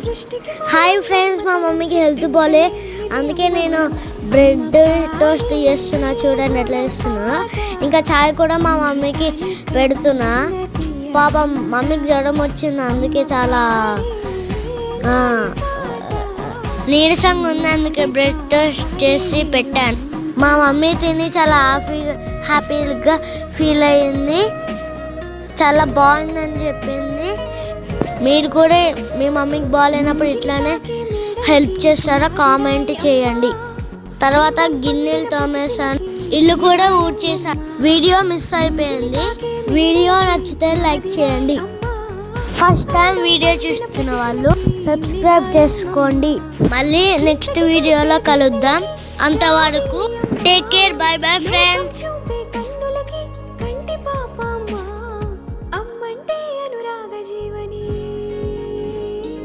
Hi friends, మా మమ్మీకి health బాలే, అందుకే నేను బ్రెడ్ టోస్ట్ చేస్తున్నా. చూడండి ఎట్లా చేస్తున్నా. ఇంకా చాయ్ కూడా మా మమ్మీకి పెడుతున్నా. పాపం మమ్మీకి జ్వరం వచ్చింది, అందుకే చాలా నీరసంగా ఉంది. అందుకే బ్రెడ్ టోస్ట్ చేసి పెట్టాను. మా మమ్మీ తిని చాలా హ్యాపీగా ఫీల్ అయ్యింది. చాలా బాగుందని చెప్పింది. మీరు కూడా మీ మమ్మీకి బాగాలేనప్పుడు ఇట్లానే హెల్ప్ చేస్తారా? కామెంట్ చేయండి. తర్వాత గిన్నెలు తోమేసాను, ఇల్లు కూడా ఊడ్చేసాను. వీడియో మిస్ అయిపోయింది. వీడియో నచ్చితే లైక్ చేయండి. ఫస్ట్ టైం వీడియో చూస్తున్న వాళ్ళు సబ్స్క్రైబ్ చేసుకోండి. మళ్ళీ నెక్స్ట్ వీడియోలో కలుద్దాం. అంతవరకు take care. By bye friends.